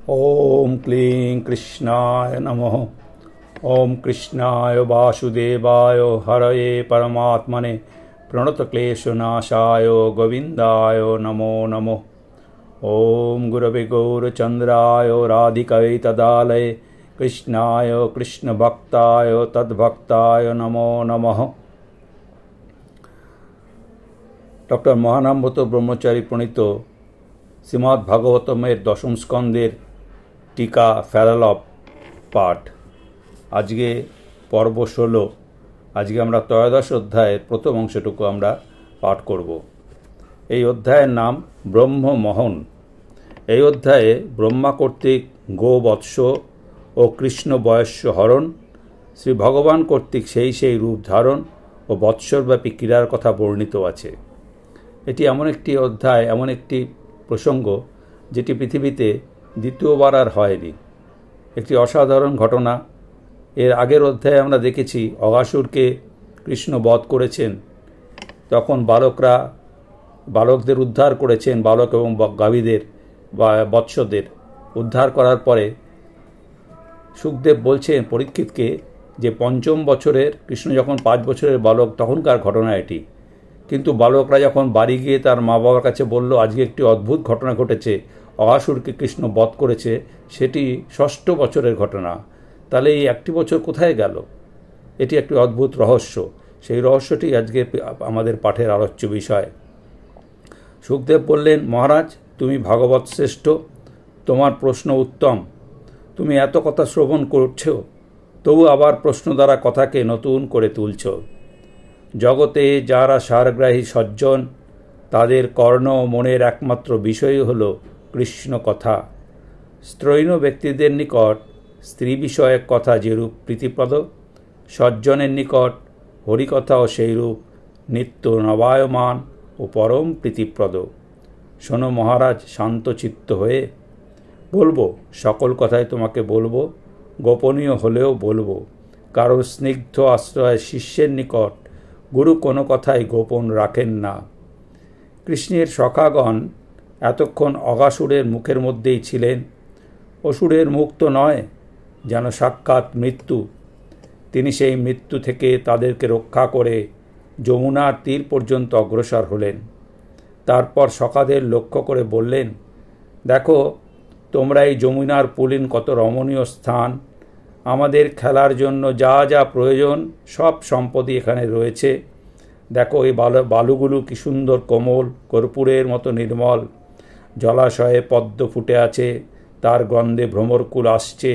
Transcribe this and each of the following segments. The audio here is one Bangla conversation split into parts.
ओम क्लीं कृष्णाय नमः। ओम कृष्णाय वासुदेवाय हरये परमात्मने प्रणतक्लेशनाशाय गोविन्दाय नमो नमः। ओम गुरवे गौरचन्द्राय राधिकायै तदालये कृष्णाय कृष्णभक्ताय तद्भक्ताय नमो नमः। डॉक्टर महानामव्रत ब्रह्मचारी प्रणीत श्रीमद् भागवतमेर दशम स्कंदेर टीका फैलालप पाठ। आज के पर्व 16। आज के आमरा त्रयोदश अध्यायेर प्रथम अंशटुकु आमरा पाठ करब। এই অধ্যায়ের নাম ব্রহ্মমোহন। এই অধ্যায়ে ব্রহ্মা কর্তৃক গোবৎস ও কৃষ্ণ বয়স্য হরণ, শ্রী ভগবান কর্তৃক সেই রূপ ধারণ ও বৎসরব্যাপী ক্রীড়ার কথা বর্ণিত আছে। এটি এমন একটি অধ্যায়, এমন একটি প্রসঙ্গ যেটি পৃথিবীতে দ্বিতীয়বার আর হয়নি। একটি অসাধারণ ঘটনা। এর আগের অধ্যায়ে আমরা দেখেছি অগাসুরকে কৃষ্ণ বধ করেছেন, তখন বালকদের উদ্ধার করেছেন, বালক এবং গাভীদের বা বৎসদের উদ্ধার করার পরে সুখদেব বলছেন পরীক্ষিতকে যে পঞ্চম বছরের কৃষ্ণ যখন 5 বছরের বালক তখনকার ঘটনা এটি। কিন্তু বালকরা যখন বাড়ি গিয়ে তার মা বাবার কাছে বলল আজকে একটি অদ্ভুত ঘটনা ঘটেছে, অগাসুরকে কৃষ্ণ বধ করেছে, সেটি 6ষ্ঠ বছরের ঘটনা। তাহলে এই একটি বছর কোথায় গেল? এটি একটি অদ্ভুত রহস্য। সেই রহস্যটি আজকে আমাদের পাঠের আলোচ্য বিষয়। সুখদেব বললেন, মহারাজ, তুমি ভাগবত শ্রেষ্ঠ, তোমার প্রশ্ন উত্তম। তুমি এত কথা শ্রবণ করছ, তবু আবার প্রশ্ন দ্বারা কথাকে নতুন করে তুলছ। জগতে যারা সারগ্রাহী সজ্জন, তাদের কর্ণ ও মনের একমাত্র বিষয় হল কৃষ্ণ কথা। স্ত্রৈণ ব্যক্তিদের নিকট স্ত্রী বিষয়ক কথা যেরূপ প্রীতিপ্রদ, সজ্জনের নিকট হরিকথাও সেইরূপ নিত্য নবায়মান ও পরম প্রীতিপ্রদ। শোনো মহারাজ, শান্তচিত্ত হয়ে বলবো, সকল কথাই তোমাকে বলবো, গোপনীয় হলেও বলবো। কারো স্নিগ্ধ আশ্রয় শিষ্যের নিকট গুরু কোনো কথাই গোপন রাখেন না। কৃষ্ণের সখাগণ এতক্ষণ অগাসুরের মুখের মধ্যেই ছিলেন। অসুরের মুখ তো নয়, যেন সাক্ষাৎ মৃত্যু। তিনি সেই মৃত্যু থেকে তাদেরকে রক্ষা করে যমুনার তীর পর্যন্ত অগ্রসর হলেন। তারপর সখাদের লক্ষ্য করে বললেন, দেখো তোমরা এই যমুনার পুলিন কত রমণীয় স্থান। আমাদের খেলার জন্য যা যা প্রয়োজন সব সম্পদই এখানে রয়েছে। দেখো এই বালুগুলো কি সুন্দর কোমল, কর্পূরের মতো নির্মল। জলাশয়ে পদ্ম ফুটে আছে, তার গন্ধে ভ্রমরকুল আসছে।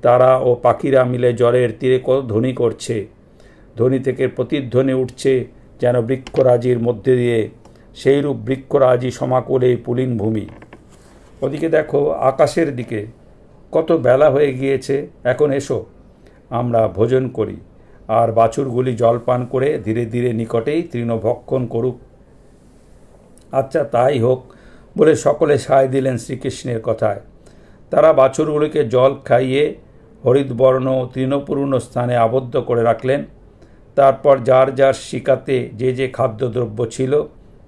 তারা ও পাখিরা মিলে জলের তীরে কত ধ্বনি করছে। ধ্বনি থেকে প্রতিধ্বনি উঠছে যেন বৃক্ষরাজির মধ্যে দিয়ে। সেইরূপ বৃক্ষরাজি সমাকুলে পুলিন ভূমি। ওদিকে দেখো আকাশের দিকে, কত বেলা হয়ে গিয়েছে। এখন এসো, আমরা ভোজন করি, আর বাছুরগুলি জলপান করে ধীরে ধীরে নিকটেই তৃণভক্ষণ করুক। আচ্ছা তাই হোক বলে সকলে সায় দিলেন শ্রীকৃষ্ণের কথায়। তারা বাছুরগুলিকে জল খাইয়ে হরিতবর্ণ তৃণপূর্ণ স্থানে আবদ্ধ করে রাখলেন। তারপর যার যার শিকাতে যে খাদ্যদ্রব্য ছিল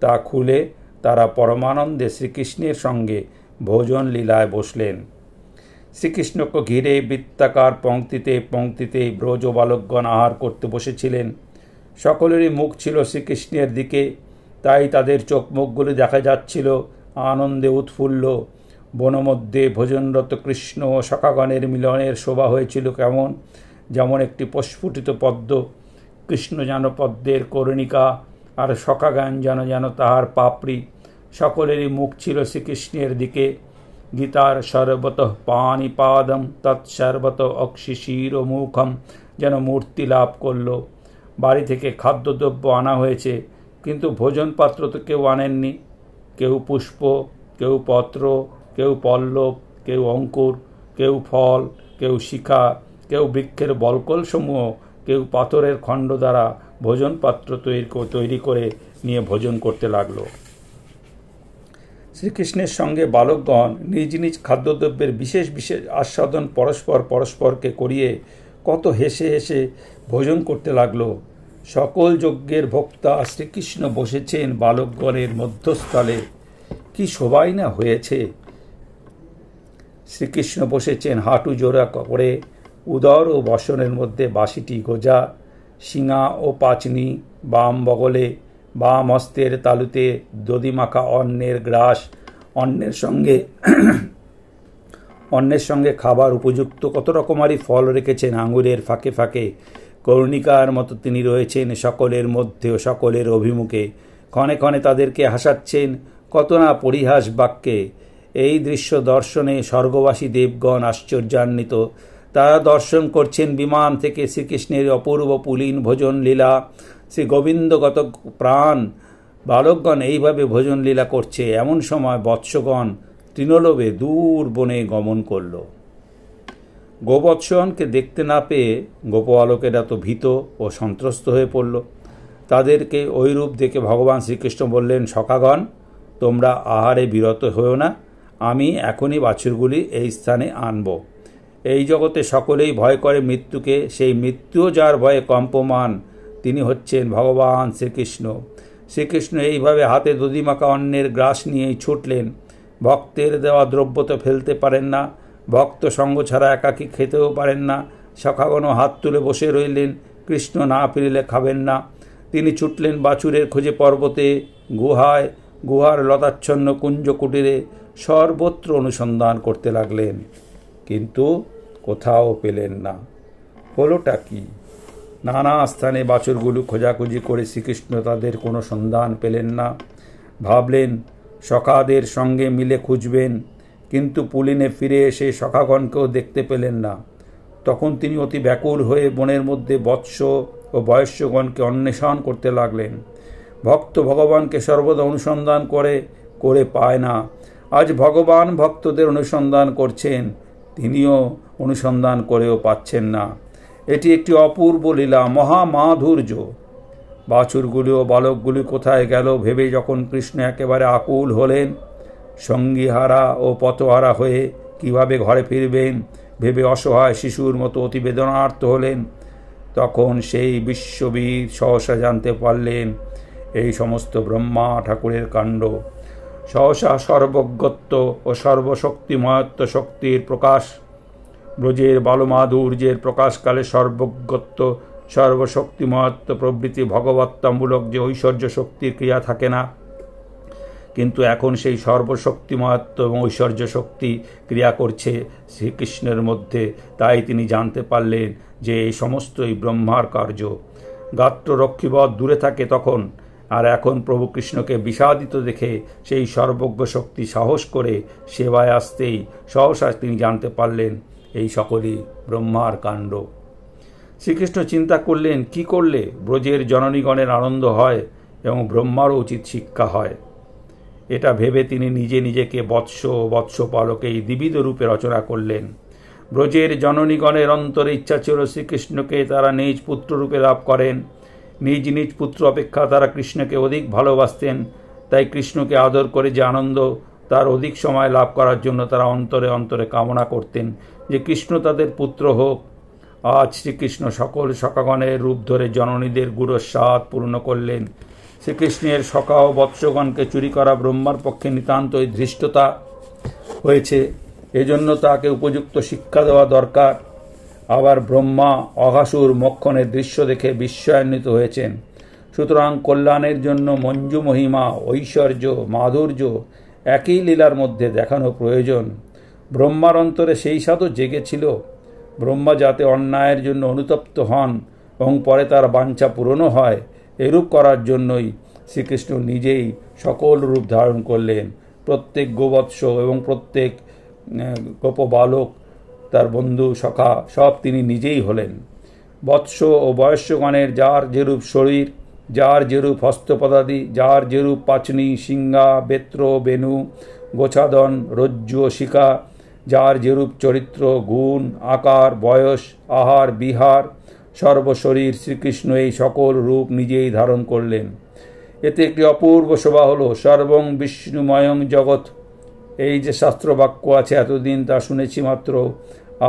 তা খুলে তারা পরমানন্দে শ্রীকৃষ্ণের সঙ্গে ভোজন লীলায় বসলেন। শ্রীকৃষ্ণকে ঘিরে বৃত্তাকার পংক্তিতে পংক্তিতে ব্রজ বালকগণ আহার করতে বসেছিলেন। সকলেরই মুখ ছিল শ্রীকৃষ্ণের দিকে, তাই তাদের চোখ মুখগুলি দেখা যাচ্ছিল আনন্দে উৎফুল্ল। বনমধ্যে ভোজনরত কৃষ্ণ ও সখাগণের মিলনের শোভা হয়েছিল কেমন, যেমন একটি প্রস্ফুটিত পদ্ম। কৃষ্ণ যেন পদ্মের কর্ণিকা, আর সখাগণ যেন তাহার পাপড়ি। সকলেরই মুখ ছিল শ্রীকৃষ্ণের দিকে। গীতার সর্বত পাণিপাদম তৎসর্বত অক্ষিশির মুখম যেন মূর্তি লাভ করল। বাড়ি থেকে খাদ্যদ্রব্য আনা হয়েছে, কিন্তু ভোজন পাত্র তো কেউ আনেননি। কেউ পুষ্প, কেউ পত্র, কেউ পল্লব, কেউ অঙ্কুর, কেউ ফল, কেউ শিখা, কেউ বৃক্ষের বল্কলসমূহ, কেউ পাথরের খণ্ড দ্বারা ভোজন পাত্র তৈরি করে নিয়ে ভোজন করতে লাগলো। শ্রীকৃষ্ণের সঙ্গে বালকগণ নিজ নিজ খাদ্যদ্রব্যের বিশেষ বিশেষ আস্বাদন পরস্পরকে করিয়ে কত হেসে হেসে ভোজন করতে লাগলো। সকল যজ্ঞের ভোক্তা শ্রীকৃষ্ণ বসেছেন বালকগণের মধ্যস্থলে। কি শোভাই না হয়েছে! শ্রীকৃষ্ণ বসেছেন হাঁটু জোড়া করে, উদর ও বসনের মধ্যে বাঁশিটি গোজা, শিঙা ও পাচনি বাম বগলে, বাম হস্তের তালুতে দধিমাখা অন্নের গ্রাস, অন্নের সঙ্গে খাবার উপযুক্ত কত রকমারি ফল রেখেছেন আঙুরের ফাঁকে ফাঁকে। কর্ণিকার মতো তিনি রয়েছেন সকলের মধ্যে ও সকলের অভিমুখে, ক্ষণে ক্ষণে তাদেরকে হাসাচ্ছেন কত না পরিহাস বাক্যে। এই দৃশ্য দর্শনে স্বর্গবাসী দেবগণ আশ্চর্যান্বিত। তারা দর্শন করছেন বিমান থেকে শ্রীকৃষ্ণের অপূর্ব পুলীন ভোজন লীলা। শ্রী গোবিন্দগত প্রাণ বালকগণ এইভাবে ভোজন লীলা করছে। এমন সময় বৎসগণ তৃণলোভে দূর বনে গমন করল। গোবৎসগণকে দেখতে না পেয়ে গোপবালকেরা তো ভীত ও সন্ত্রস্ত হয়ে পড়ল। তাদেরকে ওইরূপ দেখে ভগবান শ্রীকৃষ্ণ বললেন, সখাগণ, তোমরা আহারে বিরত হও না, আমি এখনই বাছুরগুলি এই স্থানে আনব। এই জগতে সকলেই ভয় করে মৃত্যুকে, সেই মৃত্যুও যার ভয়ে কম্পমান তিনি হচ্ছেন ভগবান শ্রীকৃষ্ণ। শ্রীকৃষ্ণ এইভাবে হাতে দধিমাখা অন্নের গ্রাস নিয়েই ছুটলেন। ভক্তের দেওয়া দ্রব্য তো ফেলতে পারেন না, ভক্ত সঙ্গ ছাড়া একাকী খেতেও পারেন না। সখাগণও হাত তুলে বসে রইলেন, কৃষ্ণ না ফিরিলে খাবেন না। তিনি ছুটলেন বাছুরের খোঁজে পর্বতে, গুহায়, গুহার লতাচ্ছন্ন কুঞ্জ কুটিরে, সর্বত্র অনুসন্ধান করতে লাগলেন, কিন্তু কোথাও পেলেন না। হলোটা কি? নানা স্থানে বাছুরগুলো খোঁজাখুঁজি করে শ্রীকৃষ্ণ তাদের কোনো সন্ধান পেলেন না। ভাবলেন সখাদের সঙ্গে মিলে খুঁজবেন, কিন্তু পুলিনে ফিরে এসে সখাগণকেও দেখতে পেলেন না। তখন তিনি অতি ব্যাকুল হয়ে বনের মধ্যে বৎস ও বয়স্যগণকে অন্বেষণ করতে লাগলেন। ভক্ত ভগবানকে সর্বদা অনুসন্ধান করে পায় না। আজ ভগবান ভক্তদের অনুসন্ধান করছেন, তিনিও অনুসন্ধান করেও পাচ্ছেন না। এটি একটি অপূর্ব লীলা, মহামাধুর্য। বাছুরগুলি ও বালকগুলি কোথায় গেল ভেবে যখন কৃষ্ণ একেবারে আকুল হলেন, সঙ্গীহারা ও পথহারা হয়ে কিভাবে ঘরে ফিরবেন ভেবে অসহায় শিশুর মতো অতি বেদনার্ত হলেন, তখন সেই বিশ্ববীর সহসা জানতে পারলেন এই সমস্ত ব্রহ্মা ঠাকুরের কাণ্ড। সহসা সর্বজ্ঞত্ব ও সর্বশক্তিময়ত্ব শক্তির প্রকাশ। ব্রজের বালমাধুর্যের প্রকাশকালে সর্বজ্ঞত্ব, সর্বশক্তিময়ত্ব প্রভৃতি ভগবত্তামূলক যে ঐশ্বর্য শক্তির ক্রিয়া থাকে না, কিন্তু এখন সেই সর্বশক্তিময়ত্ব এবং ঐশ্বর্য শক্তি ক্রিয়া করছে শ্রীকৃষ্ণের মধ্যে। তাই তিনি জানতে পারলেন যে এই সমস্তই ব্রহ্মার কার্য। গাত্ররক্ষীবৎ দূরে থাকে তখন, আর এখন প্রভু কৃষ্ণকে বিষাদিত দেখে সেই সর্বজ্ঞ শক্তি সাহস করে সেবায় আসতেই সহসা তিনি জানতে পারলেন এই সকলই ব্রহ্মার কাণ্ড। শ্রীকৃষ্ণ চিন্তা করলেন, কি করলে ব্রজের জননীগণের আনন্দ হয় এবং ব্রহ্মারও উচিত শিক্ষা হয়। এটা ভেবে তিনি নিজে নিজেকে বৎস পালকে এই দ্বিবিধ রূপে রচনা করলেন। ব্রজের জননীগণের অন্তরে ইচ্ছা ছিল শ্রীকৃষ্ণকে তারা নিজ পুত্ররূপে লাভ করেন। নিজ নিজ পুত্র অপেক্ষা তারা কৃষ্ণকে অধিক ভালোবাসতেন। তাই কৃষ্ণকে আদর করে যে আনন্দ, তার অধিক সময় লাভ করার জন্য তারা অন্তরে অন্তরে কামনা করতেন যে কৃষ্ণ তাদের পুত্র হোক। আজ শ্রীকৃষ্ণ সকল সখাগণের রূপ ধরে জননীদের গুরস্বাদ পূর্ণ করলেন। শ্রীকৃষ্ণের সখা ও বৎসগণকে চুরি করা ব্রহ্মার পক্ষে নিতান্তই ধৃষ্টতা হয়েছে, এজন্য তাকে উপযুক্ত শিক্ষা দেওয়া দরকার। আবার ব্রহ্মা অঘাসুর মক্ষণের দৃশ্য দেখে বিস্ময়ান্বিত হয়েছেন। সুতরাং কল্যাণের জন্য মঞ্জু মহিমা, ঐশ্বর্য, মাধুর্য একই লীলার মধ্যে দেখানো প্রয়োজন। ব্রহ্মার অন্তরে সেই সাধও জেগেছিল। ব্রহ্মা যাতে অন্যায়ের জন্য অনুতপ্ত হন এবং পরে তার বাঞ্ছা পূরণও হয়, এরূপ করার জন্যই শ্রীকৃষ্ণ নিজেই সকল রূপ ধারণ করলেন। প্রত্যেক গোবৎস এবং প্রত্যেক গোপবালক, তার বন্ধু সখা, সব তিনি নিজেই হলেন। বৎস ও বয়স্যগণের যার যেরূপ শরীর, যার যেরূপ হস্তপদাদি, যার যেরূপ পাচনি, সিংহা, বেত্র, বেনু, গোছাদন, রজ্জু ও শিখা, যার যেরূপ চরিত্র, গুণ, আকার, বয়স, আহার, বিহার, সর্বশরীর শ্রীকৃষ্ণ এই সকল রূপ নিজেই ধারণ করলেন। এতে একটি অপূর্ব শোভা হল। সর্বং বিষ্ণুময়ং জগৎ, এই যে শাস্ত্রবাক্য আছে এতদিন তা শুনেছি মাত্র,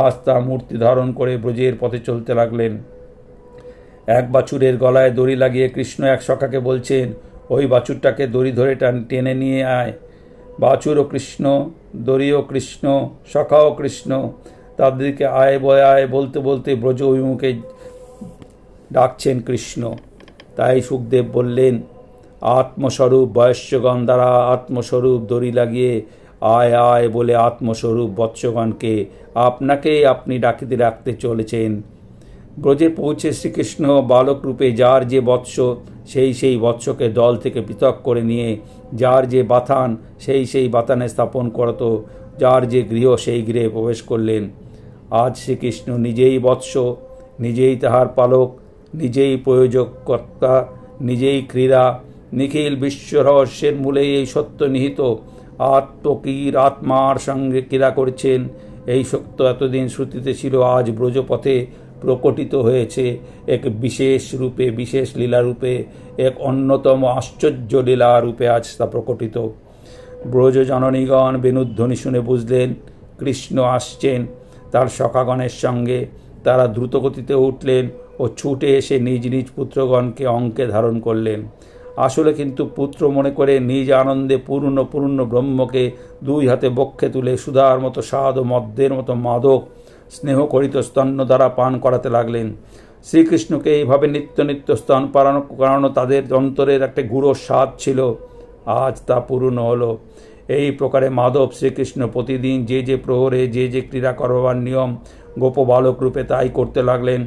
আজ তা মূর্তি ধারণ করে ব্রজের পথে চলতে লাগলেন। এক বাছুরের গলায় দড়ি লাগিয়ে কৃষ্ণ এক সখাকে বলছেন, ওই বাছুরটাকে দড়ি ধরে টেনে নিয়ে আয়। বাছুরও কৃষ্ণ, দড়িও কৃষ্ণ, সখাও কৃষ্ণ। তাদেরকে আয় বয় আয় বলতে বলতে ব্রজ অভিমুখে ডাকছেন কৃষ্ণ। তাই সুখদেব বললেন, আত্মস্বরূপ বয়স্যগণ দ্বারা আত্মস্বরূপ দড়ি লাগিয়ে আয় আয় বলে আত্মস্বরূপ বৎসগণকে আপনাকেই আপনি ডাকিতে ডাকতে চলেছেন। ব্রজে পৌঁছে শ্রীকৃষ্ণ বালক রূপে যার যে বৎস সেই বৎসকে দল থেকে পৃথক করে নিয়ে যার যে বাথান সেই বাথানে স্থাপন করত, যার যে গৃহ সেই গৃহে প্রবেশ করলেন। আজ শ্রীকৃষ্ণ নিজেই বৎস, নিজেই তাহার পালক, নিজেই প্রয়োজক কর্তা, নিজেই ক্রীড়া। নিখিল বিশ্ব রহস্যের মূলে এই সত্য নিহিত। আত্মকীর আত্মার সঙ্গে ক্রীড়া করছেন। এই সত্য এতদিন শ্রুতিতে ছিল, আজ ব্রজপথে প্রকটিত হয়েছে এক বিশেষ রূপে, বিশেষ লীলারূপে, এক অন্যতম আশ্চর্য লীলারূপে আজ তা প্রকটিত। ব্রজ জননীগণ বেণুধ্বনি শুনে বুঝলেন কৃষ্ণ আসছেন তার সখাগণের সঙ্গে। তারা দ্রুতগতিতে উঠলেন ও ছুটে এসে নিজ নিজ পুত্রগণকে অঙ্কে ধারণ করলেন। আসলে কিন্তু পুত্র মনে করে নিজ আনন্দে পূর্ণ ব্রহ্মকে দুই হাতে বক্ষে তুলে সুধার মতো স্বাদ ও মদ্যের মতো মাদক স্নেহ করিত স্তন্য দ্বারা পান করাতে লাগলেন। শ্রীকৃষ্ণকে এইভাবে নিত্য স্তন করানো তাদের অন্তরের একটা গূঢ় স্বাদ ছিল, আজ তা পূর্ণ হলো। এই প্রকারে মাধব শ্রীকৃষ্ণ প্রতিদিন যে প্রহরে যে ক্রীড়া করবার নিয়ম গোপ বালক রূপে তাই করতে লাগলেন।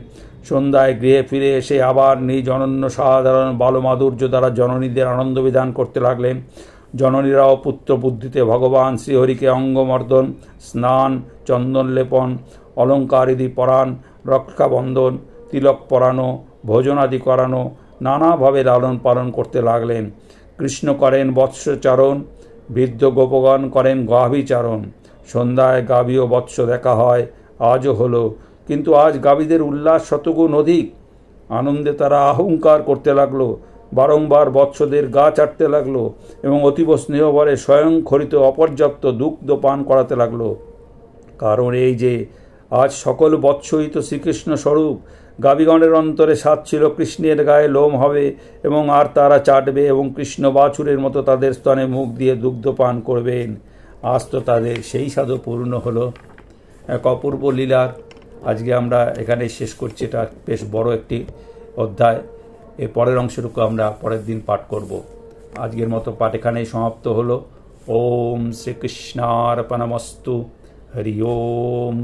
সন্ধ্যায় গৃহে ফিরে এসে আবার নিজ অনন্য সাধারণ বালমাধুর্য দ্বারা জননীদের আনন্দ বিধান করতে লাগলেন। জননীরাও পুত্র বুদ্ধিতে ভগবান শ্রীহরিকে অঙ্গমর্দন, স্নান, চন্দন লেপন, অলঙ্কারিদি পরাণ, রক্ষাবন্ধন, তিলক পরানো, ভোজনাদি করানো, নানাভাবে লালন পালন করতে লাগলেন। কৃষ্ণ করেন বৎসচারণ, বৃদ্ধ গোপগণ করেন গাভীচারণ। সন্ধ্যায় গাভী ও বৎস দেখা হয়, আজও হলো। কিন্তু আজ গাভীদের উল্লাস শতগুণ অধিক। আনন্দে তারা আহংকার করতে লাগলো, বারংবার বৎসদের গা চাটতে লাগলো এবং অতীব স্নেহভরে স্বয়ং খরিত অপর্যাপ্ত দুগ্ধ পান করাতে লাগলো। কারণ এই যে আজ সকল বৎসই তো শ্রীকৃষ্ণ স্বরূপ। গাভীগণের অন্তরে সাধ ছিল কৃষ্ণের গায়ে লোম হবে এবং আর তারা চাটবে এবং কৃষ্ণ বাছুরের মতো তাদের স্তনে মুখ দিয়ে দুগ্ধ পান করবেন। আজ তো তাদের সেই সাধও পূর্ণ হলো। এক অপূর্ব লীলার আজকে আমরা এখানে শেষ করছি। এটা বেশ বড় একটি অধ্যায়। এর পরের অংশটুকু আমরা পরের দিন পাঠ করব। আজকের মতো পাঠ এখানেই সমাপ্ত হলো। ওম শ্রীকৃষ্ণার্পণমস্তু। হরি ওম।